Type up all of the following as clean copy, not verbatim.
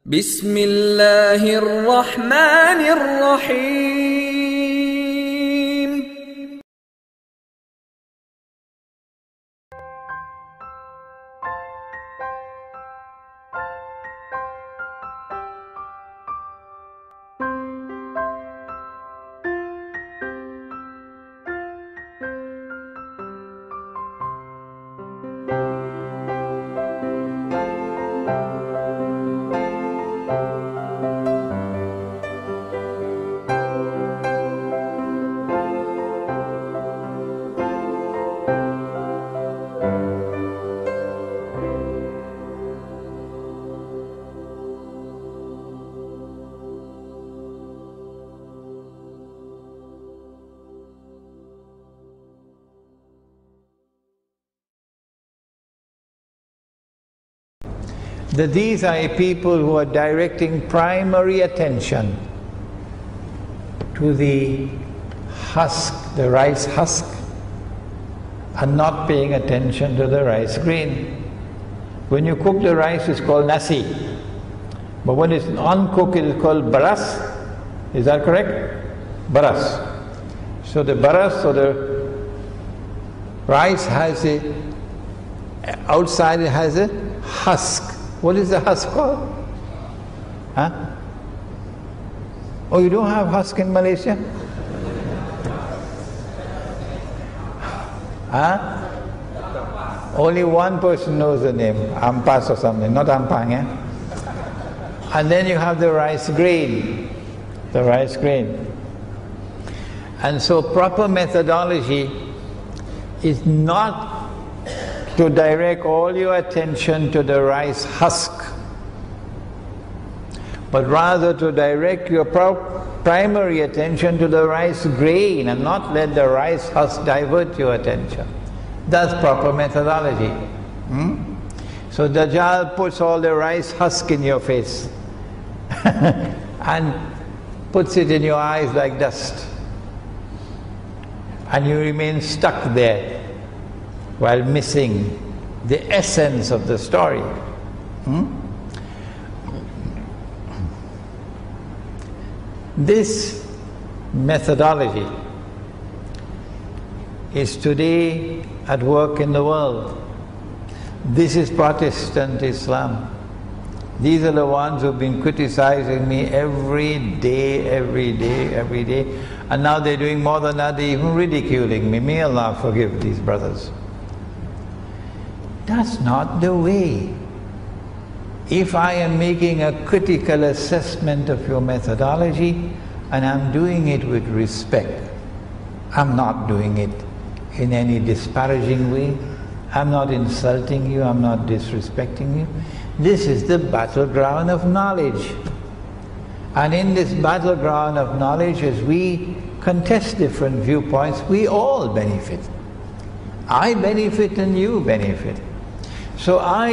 Bismillahirrahmanirrahim. That these are a people who are directing primary attention to the husk, the rice husk, and not paying attention to the rice grain. When you cook the rice, it's called nasi, but when it's uncooked, it is called baras. Is that correct? Baras. So the baras, or the rice has a, outside it has a husk. What is the husk called? Huh? Oh, you don't have husk in Malaysia? Huh? Only one person knows the name, ampas or something, not ampang, eh? And then you have the rice grain, the rice grain. And so proper methodology is not to direct all your attention to the rice husk, but rather to direct your primary attention to the rice grain and not let the rice husk divert your attention. That's proper methodology. So Dajjal puts all the rice husk in your face and puts it in your eyes like dust. And you remain stuck there while missing the essence of the story. This methodology is today at work in the world. This is Protestant Islam. These are the ones who've been criticizing me every day, and now they're doing more than that, they're even ridiculing me. May Allah forgive these brothers. That's not the way. If I am making a critical assessment of your methodology and I'm doing it with respect, I'm not doing it in any disparaging way, I'm not insulting you, I'm not disrespecting you. This is the battleground of knowledge. And in this battleground of knowledge, as we contest different viewpoints, we all benefit. I benefit and you benefit. So I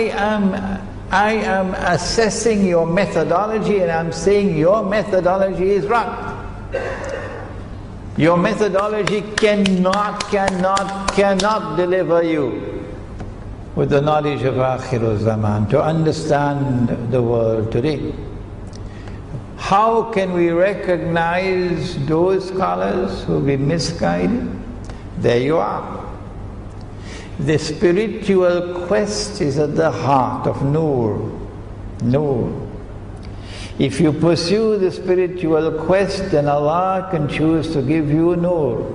am assessing your methodology and I'm saying your methodology is wrong. Your methodology cannot deliver you with the knowledge of Akhirul Zaman to understand the world today. How can we recognize those scholars who will be misguided? There you are. The spiritual quest is at the heart of Nur. Nur. If you pursue the spiritual quest, then Allah can choose to give you Nur.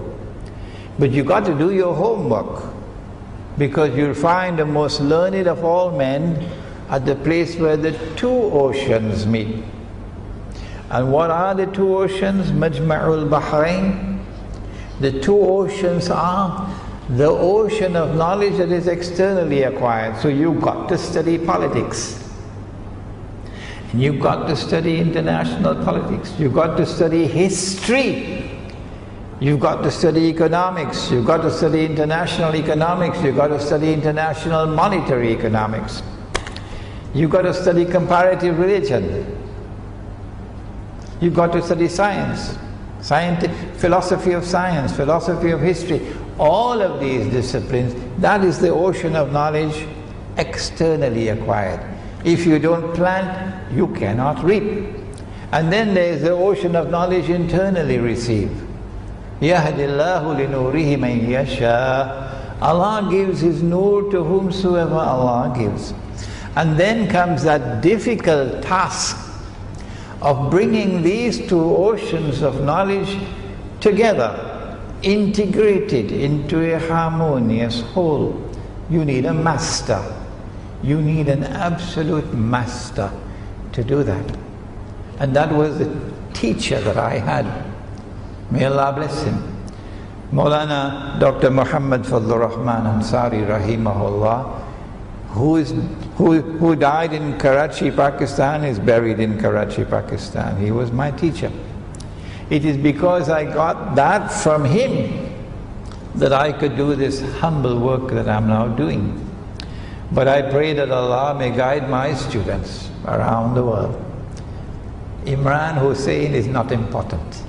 But you got to do your homework, because you'll find the most learned of all men at the place where the two oceans meet. And what are the two oceans? Majma'ul Bahrain. The two oceans are the ocean of knowledge that is externally acquired. So you've got to study politics. And you've got to study international politics. You've got to study history. You've got to study economics. You've got to study international economics. You've got to study international monetary economics. You've got to study comparative religion. You've got to study science, philosophy of science, philosophy of history. All of these disciplines, that is the ocean of knowledge externally acquired. If you don't plant, you cannot reap. And then there is the ocean of knowledge internally received. Yahdillahu linurihi man yasha. Allah gives His nur to whomsoever Allah gives. And then comes that difficult task of bringing these two oceans of knowledge together, integrated into a harmonious whole. You need a master. You need an absolute master to do that. And that was the teacher that I had. May Allah bless him. Maulana Dr. Muhammad Fadlur Rahman Ansari Rahimahullah, who died in Karachi, Pakistan, is buried in Karachi, Pakistan. He was my teacher. It is because I got that from him that I could do this humble work that I'm now doing. But I pray that Allah may guide my students around the world. Imran Hussain is not important.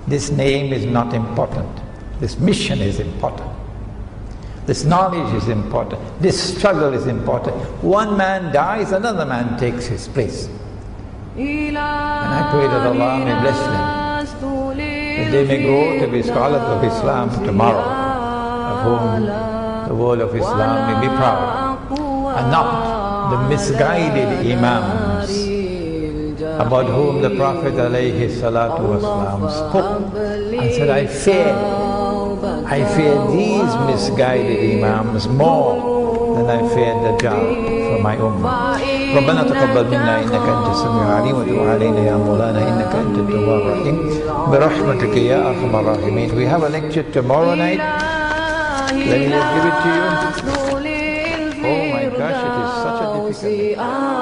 This name is not important. This mission is important. This knowledge is important. This struggle is important. One man dies, another man takes his place. And I pray that Allah may bless them, that they may grow to be scholars of Islam tomorrow, of whom the world of Islam may be proud, and not the misguided imams about whom the Prophet ﷺ spoke and said, I fear these misguided imams more and I fear Dajjal for my ummah. ربنا تقبل منا إنك أنت السميع العليم وتب علينا يا مولانا إنك أنت التواب الرحيم برحمتك يا أرحم الراحمين. We have a lecture tomorrow night. Let me just give it to you. Oh my gosh, it is such a difficult lecture.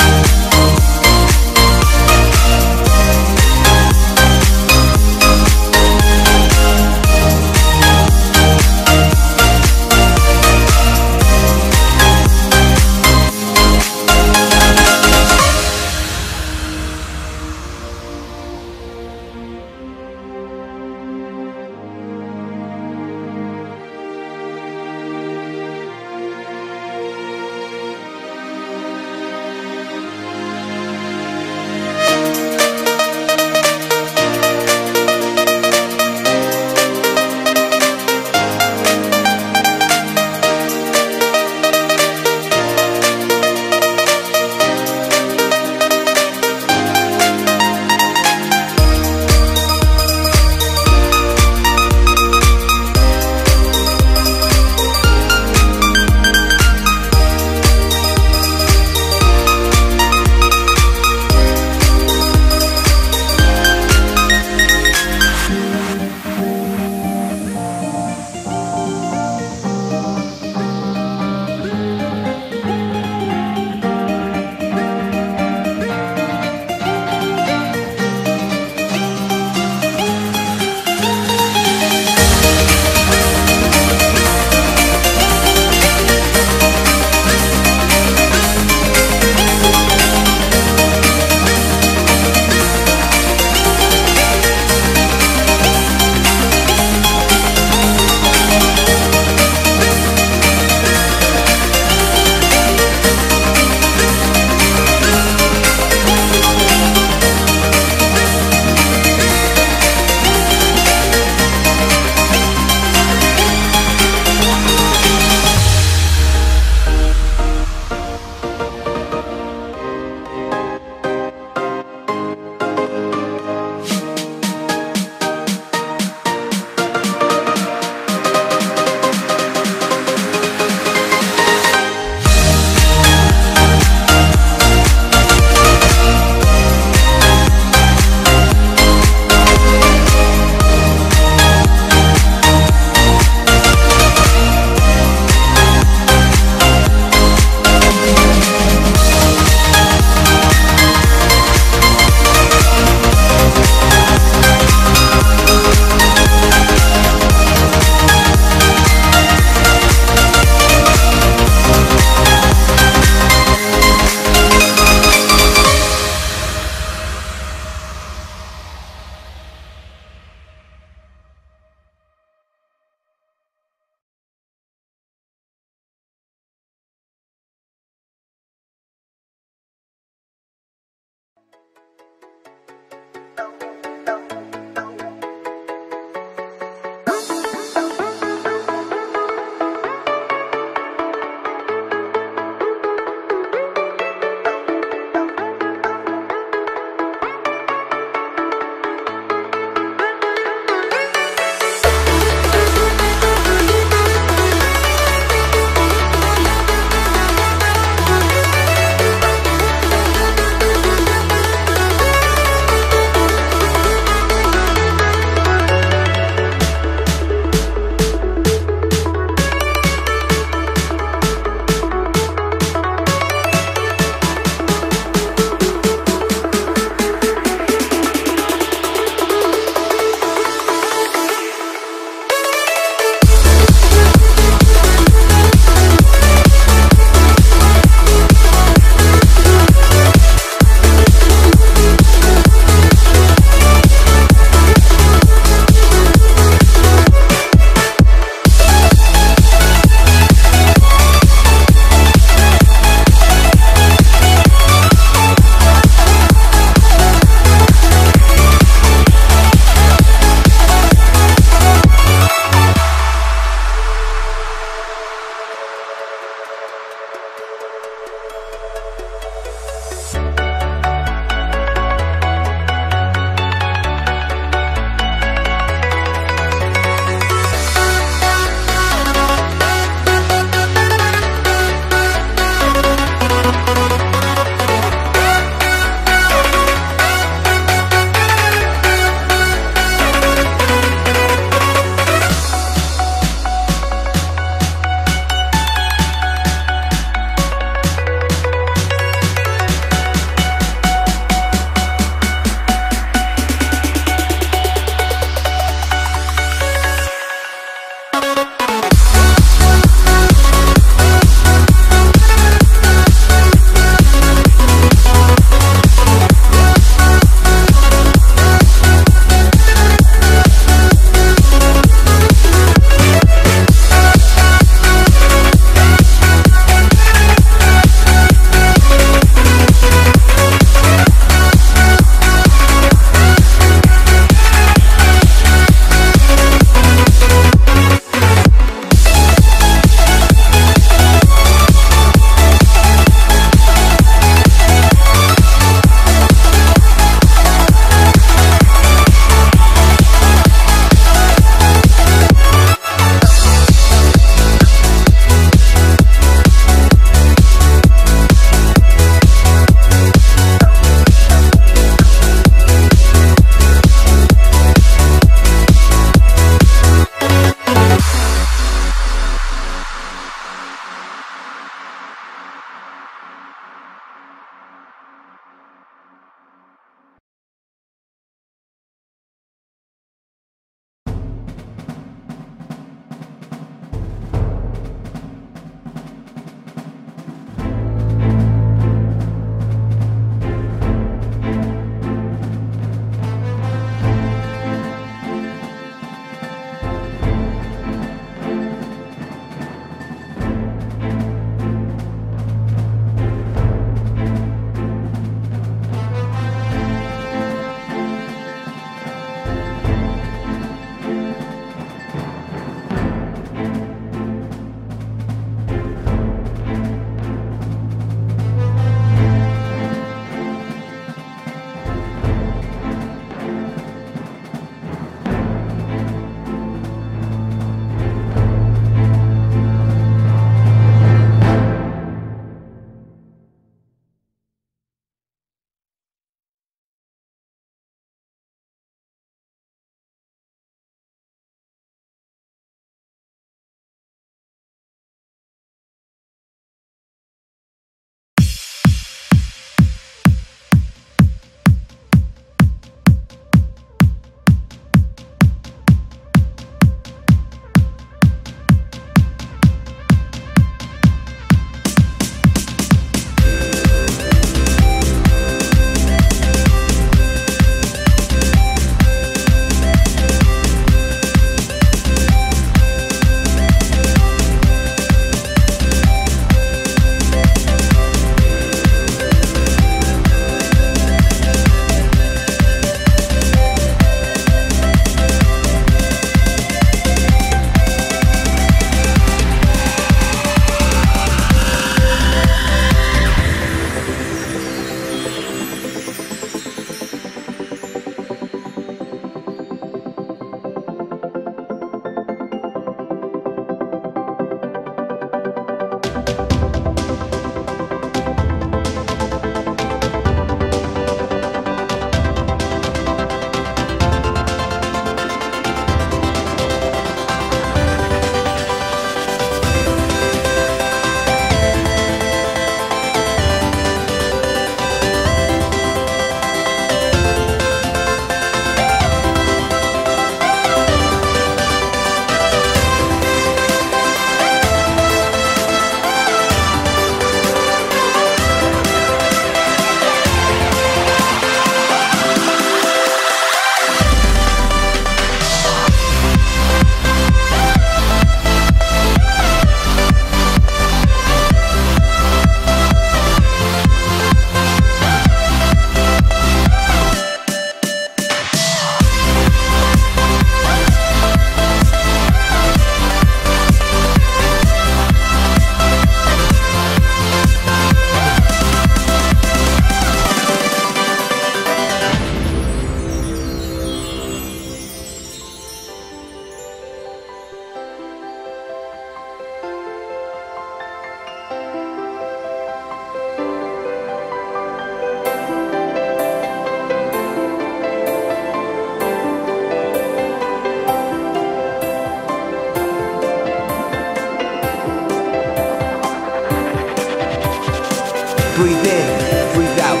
Breathe in, breathe out,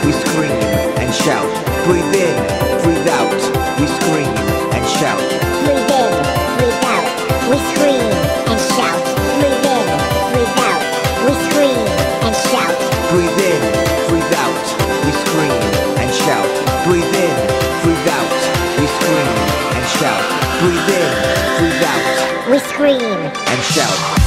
we scream and shout. Breathe in, breathe out, we scream and shout. Breathe in, breathe out, we scream and shout. Breathe in, breathe out, we scream and shout. Breathe in, breathe out, we scream and shout. Breathe in, breathe out, we scream and shout. Breathe in, breathe out, we scream and shout.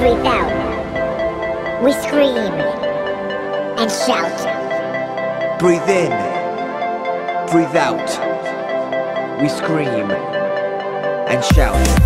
breathe out. We scream and shout. Breathe in, breathe out. We scream and shout.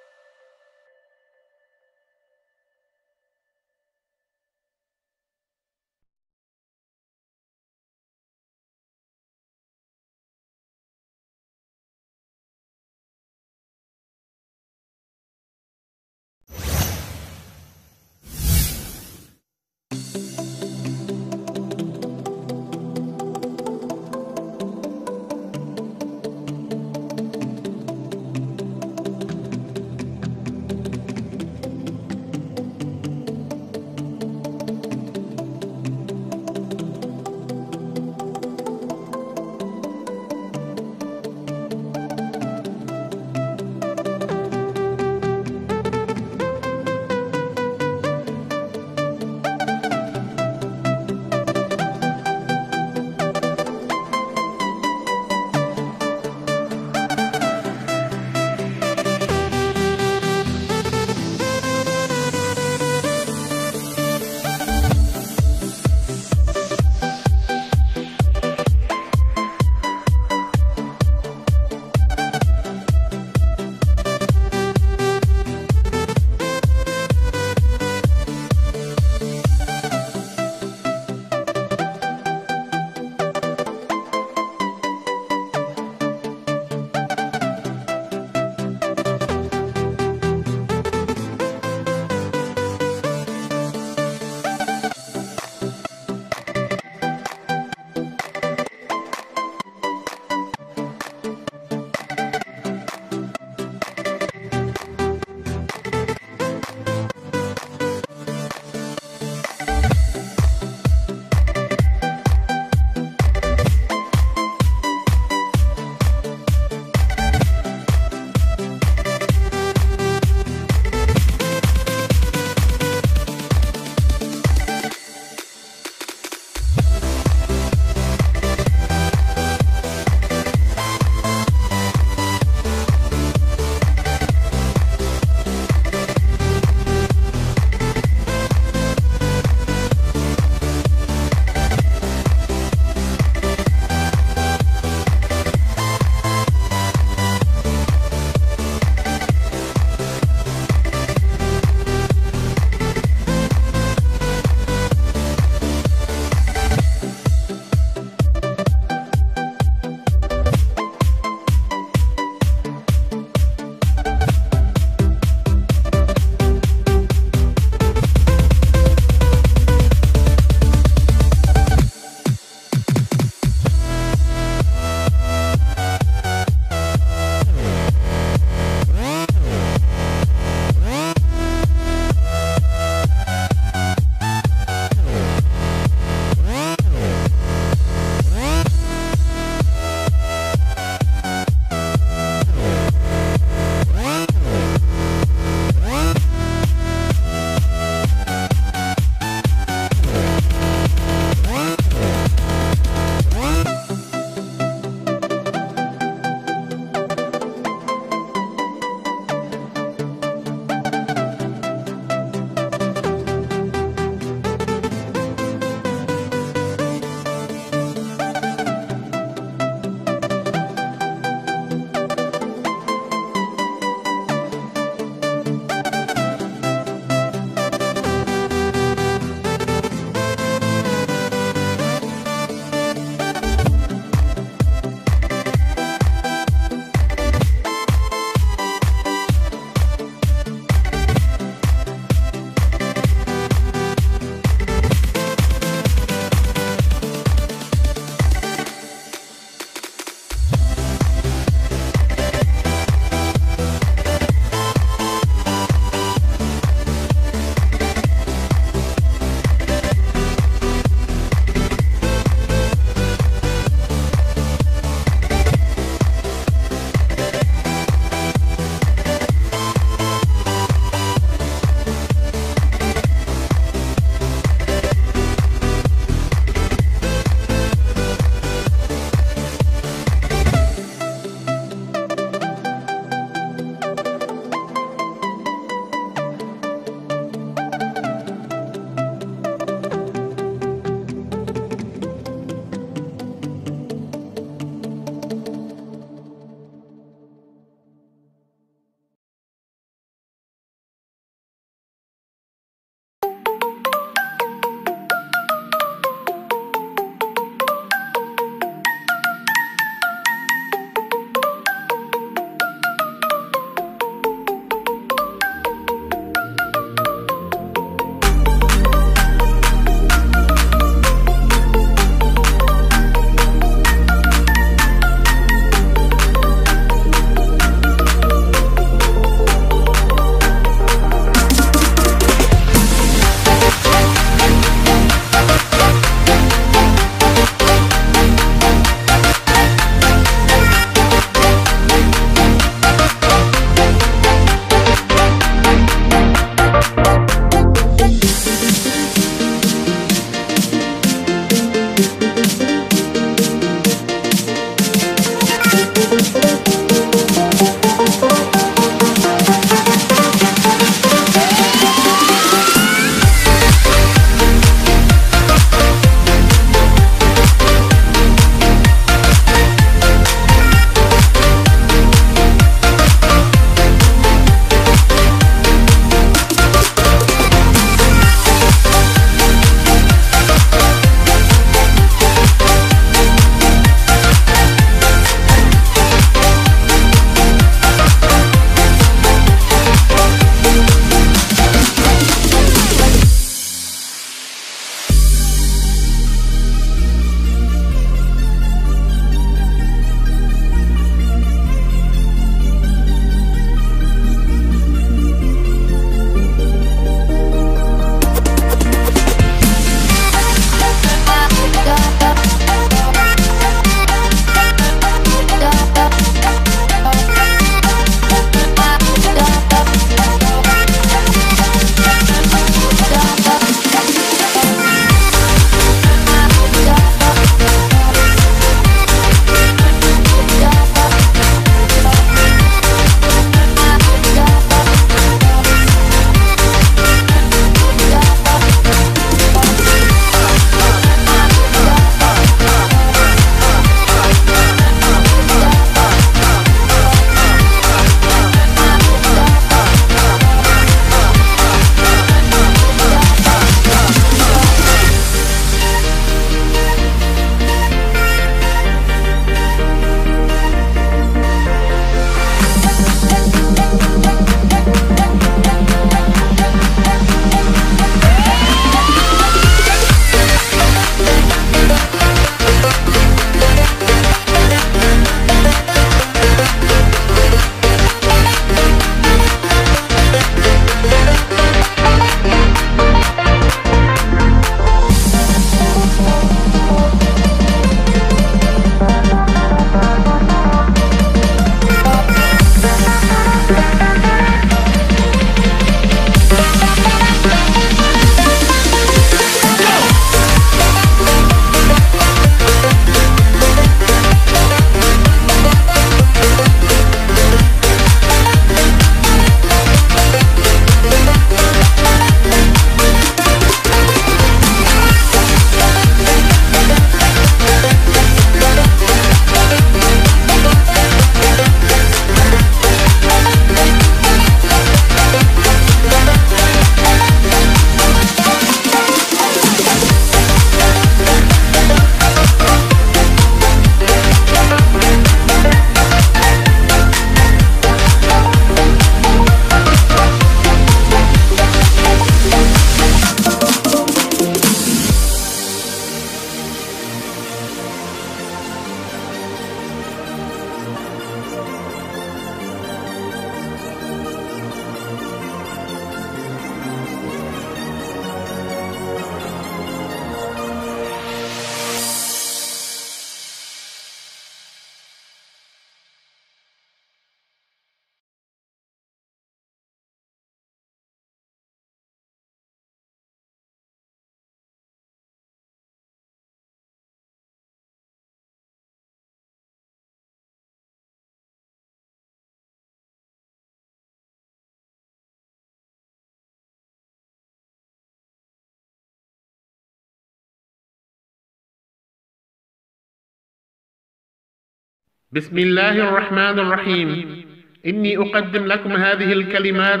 بسم الله الرحمن الرحيم. إني أقدم لكم هذه الكلمات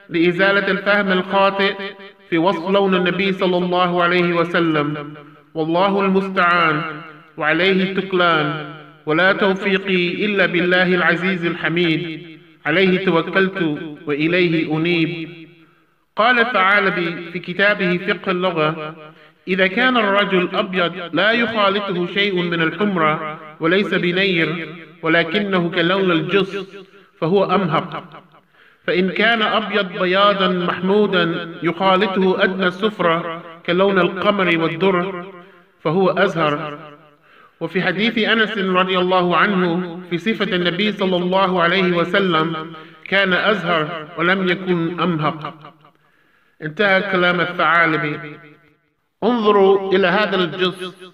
لإزالة الفهم الخاطئ في وصف لون النبي صلى الله عليه وسلم، والله المستعان وعليه التكلان، ولا توفيقي إلا بالله العزيز الحميد، عليه توكلت وإليه أنيب. قال تعالى في كتابه فقه اللغة: إذا كان الرجل أبيض لا يخالطه شيء من الحمرة وليس بنير ولكنه كلون الجص فهو أمهق، فإن كان أبيض بياضا محمودا يخالطه أدنى الصفرة كلون القمر والدر فهو أزهر. وفي حديث أنس رضي الله عنه في صفة النبي صلى الله عليه وسلم: كان أزهر ولم يكن أمهق. انتهى كلام الثعالبي. انظروا إلى هذا الجص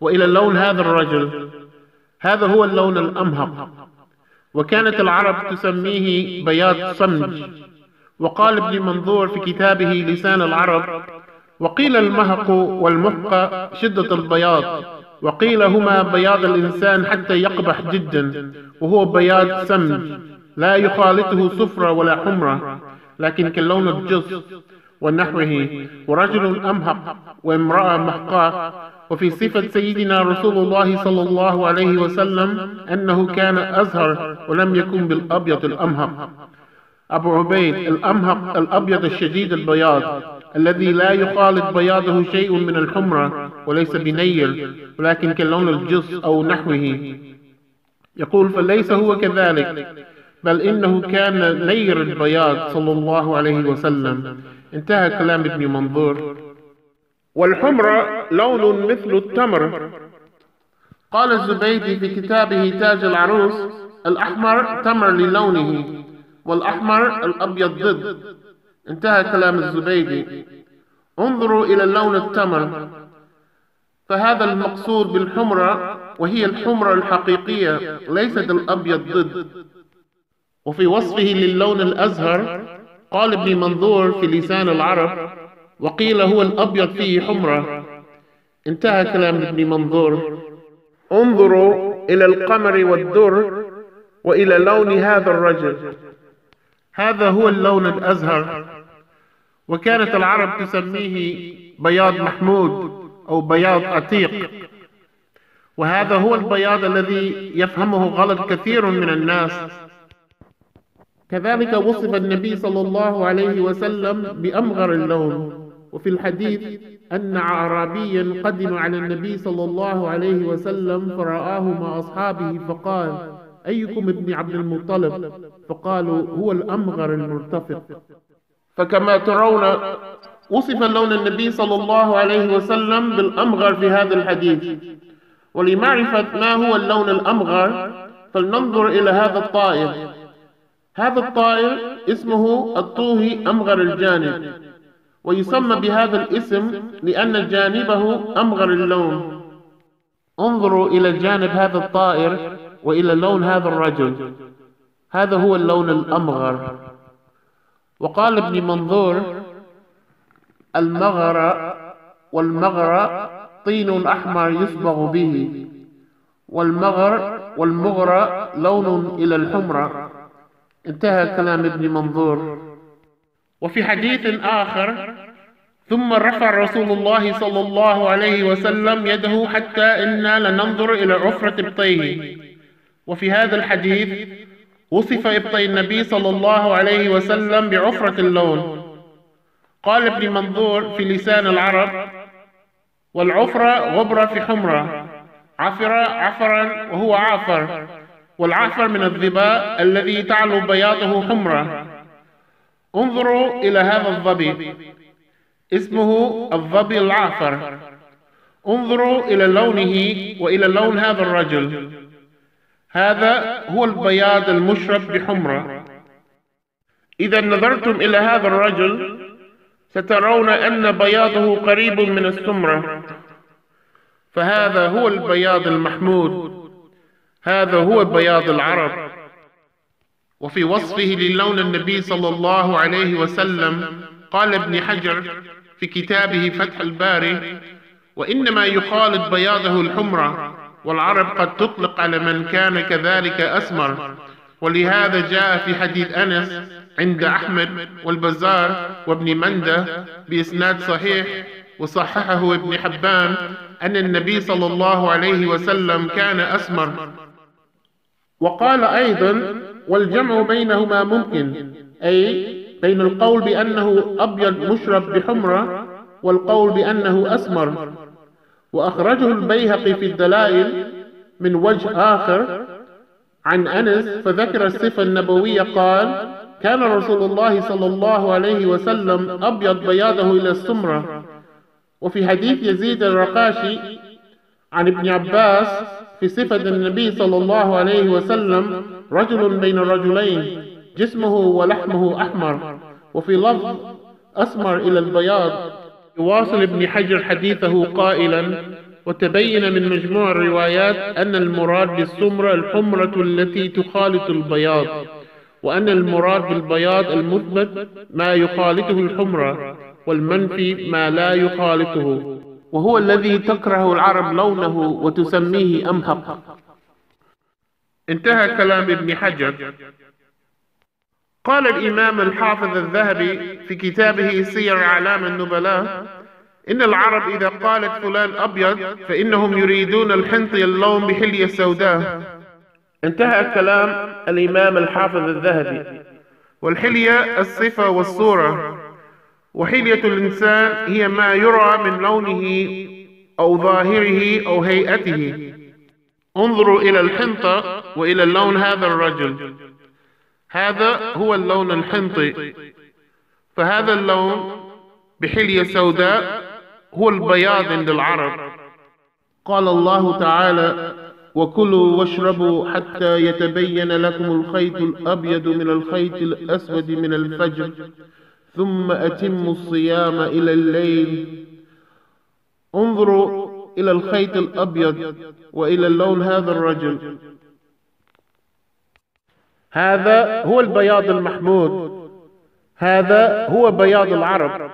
وإلى لون هذا الرجل، هذا هو اللون الأمهق، وكانت العرب تسميه بياض صمج. وقال ابن منظور في كتابه لسان العرب: وقيل المهق والمهق شدة البياض، وقيل هما بياض الإنسان حتى يقبح جدا، وهو بياض سمج لا يخالطه صفرة ولا حمرة لكن كاللون الجص ونحوه، ورجل أمهق وامرأة مهقاء. وفي صفة سيدنا رسول الله صلى الله عليه وسلم أنه كان أزهر ولم يكن بالأبيض الأمهق. أبو عبيد: الأمهق الأبيض الشديد البياض الذي لا يخالط بياضه شيء من الحمرة وليس بنير ولكن كاللون الجص أو نحوه. يقول: فليس هو كذلك، بل إنه كان نير البياض صلى الله عليه وسلم. انتهى كلام ابن منظور. والحمرة لون مثل التمر. قال الزبيدي في كتابه تاج العروس: الأحمر تمر للونه، والأحمر الأبيض ضد. انتهى كلام الزبيدي. انظروا إلى لون التمر، فهذا المقصود بالحمرة، وهي الحمرة الحقيقية ليست الأبيض ضد. وفي وصفه للون الأزهر قال ابن منظور في لسان العرب: وقيل هو الأبيض فيه حمرة. انتهى كلام ابن منظور. انظروا إلى القمر والدر وإلى لون هذا الرجل، هذا هو اللون الأزهر، وكانت العرب تسميه بياض محمود أو بياض عتيق، وهذا هو البياض الذي يفهمه غلط كثير من الناس. كذلك وصف النبي صلى الله عليه وسلم بأمغر اللون. وفي الحديث أن أعرابيا قدم على النبي صلى الله عليه وسلم فرآه مع أصحابه فقال: أيكم ابن عبد المطلب؟ فقالوا: هو الأمغر المرتفق. فكما ترون وصف لون النبي صلى الله عليه وسلم بالأمغر في هذا الحديث. ولمعرفة ما هو اللون الأمغر فلننظر إلى هذا الطائر. هذا الطائر اسمه الطوهي أمغر الجانب، ويسمى بهذا الاسم لأن جانبه أمغر اللون. انظروا إلى جانب هذا الطائر وإلى لون هذا الرجل، هذا هو اللون الأمغر. وقال ابن منظور: المغر والمغر طين أحمر يصبغ به، والمغر والمغر لون إلى الحمرة. انتهى كلام ابن منظور. وفي حديث آخر: ثم رفع رسول الله صلى الله عليه وسلم يده حتى إنا لننظر إلى عفرة إبطيه. وفي هذا الحديث وصف إبطي النبي صلى الله عليه وسلم بعفرة اللون. قال ابن منظور في لسان العرب: والعفرة غبرة في حمرة، عفر عفرا وهو عافر، والعافر من الظباء الذي تعلو بياضه حمرة. انظروا إلى هذا الظبي، اسمه الظبي العافر. انظروا إلى لونه وإلى لون هذا الرجل، هذا هو البياض المشرب بحمرة. إذا نظرتم إلى هذا الرجل سترون أن بياضه قريب من السمرة، فهذا هو البياض المحمود، هذا هو بياض العرب. وفي وصفه للون النبي صلى الله عليه وسلم قال ابن حجر في كتابه فتح الباري: وإنما يخالط بياضه الحمرة، والعرب قد تطلق على من كان كذلك أسمر، ولهذا جاء في حديث أنس عند أحمد والبزار وابن منده بإسناد صحيح وصححه ابن حبان أن النبي صلى الله عليه وسلم كان أسمر. وقال أيضا: والجمع بينهما ممكن، أي بين القول بأنه أبيض مشرب بحمرة والقول بأنه أسمر. وأخرجه البيهقي في الدلائل من وجه آخر عن أنس فذكر الصفة النبوية، قال: كان رسول الله صلى الله عليه وسلم أبيض بياضه إلى السمرة. وفي حديث يزيد الرقاشي عن ابن عباس في صفة النبي صلى الله عليه وسلم: رجل بين رجلين جسمه ولحمه أحمر، وفي لفظ أسمر إلى البياض. يواصل ابن حجر حديثه قائلا: وتبين من مجموع الروايات أن المراد بالسمرة الحمرة التي تخالط البياض، وأن المراد بالبياض المثبت ما يخالطه الحمرة، والمنفي ما لا يخالطه، وهو الذي تكره العرب لونه وتسميه أمهق. انتهى كلام ابن حجر. قال الإمام الحافظ الذهبي في كتابه سير أعلام النبلاء: إن العرب إذا قالت فلان أبيض فإنهم يريدون الحنطي اللون بحلية سوداء. انتهى كلام الإمام الحافظ الذهبي. والحلية الصفة والصورة، وحلية الإنسان هي ما يرى من لونه أو ظاهره أو هيئته. انظروا إلى الحنطة وإلى اللون هذا الرجل، هذا هو اللون الحنطي، فهذا اللون بحلية سوداء هو البياض عند العرب. قال الله تعالى: وكلوا واشربوا حتى يتبين لكم الخيط الأبيض من الخيط الأسود من الفجر ثم أتموا الصيام إلى الليل. انظروا إلى الخيط الأبيض وإلى اللون هذا الرجل، هذا هو البياض المحمود، هذا هو بياض العرب.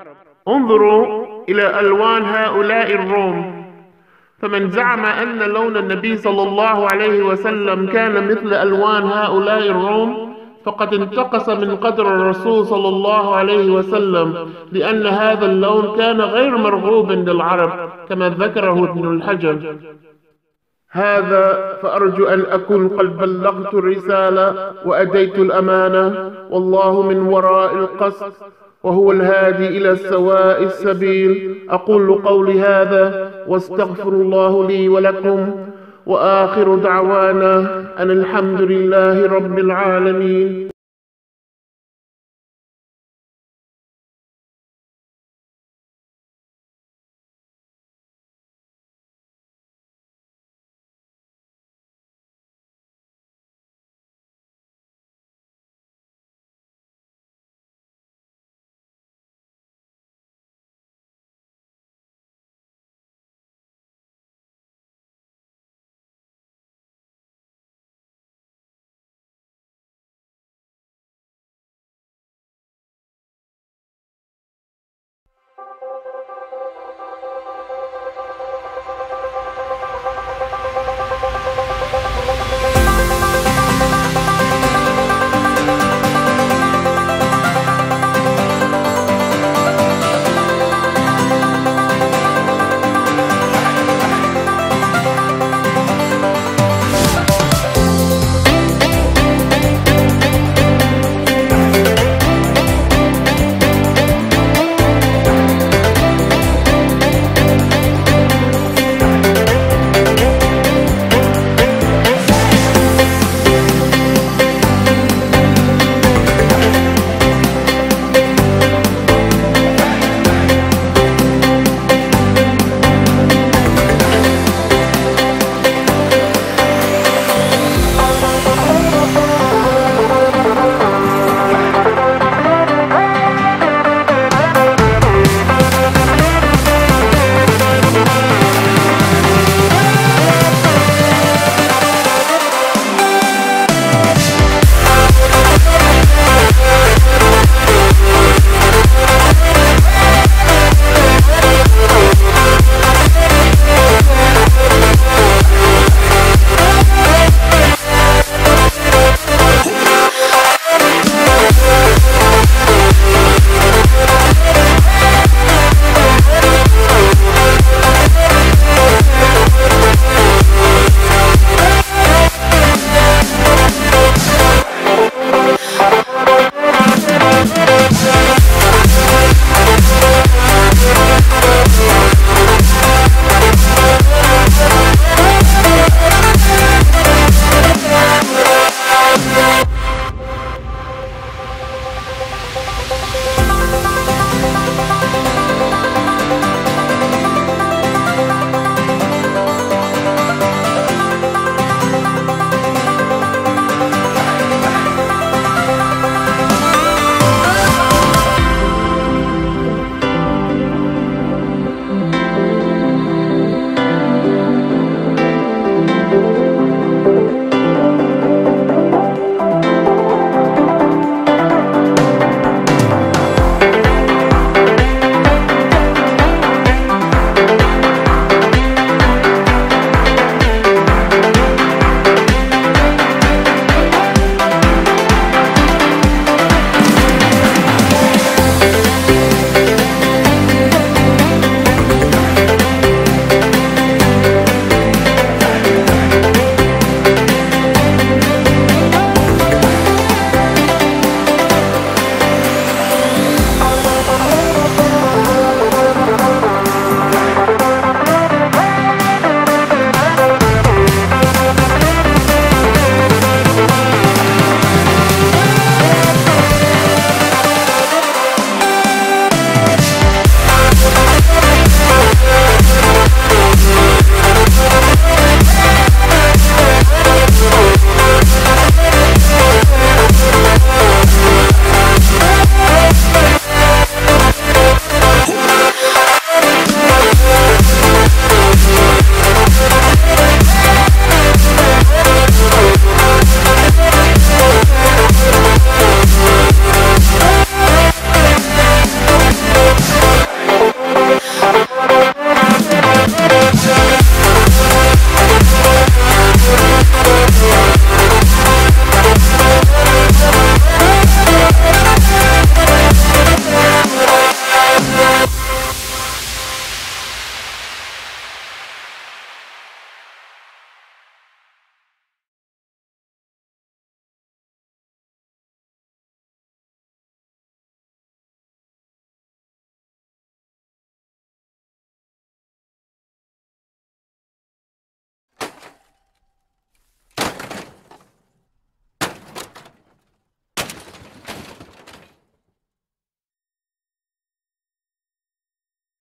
انظروا إلى ألوان هؤلاء الروم، فمن زعم أن لون النبي صلى الله عليه وسلم كان مثل ألوان هؤلاء الروم فقد انتقص من قدر الرسول صلى الله عليه وسلم، لأن هذا اللون كان غير مرغوب عند العرب كما ذكره ابن الحجر. هذا فأرجو أن أكون قد بلغت الرسالة وأديت الأمانة، والله من وراء القصد وهو الهادي إلى سواء السبيل. أقول قولي هذا واستغفر الله لي ولكم، وآخر دعوانا أن الحمد لله رب العالمين.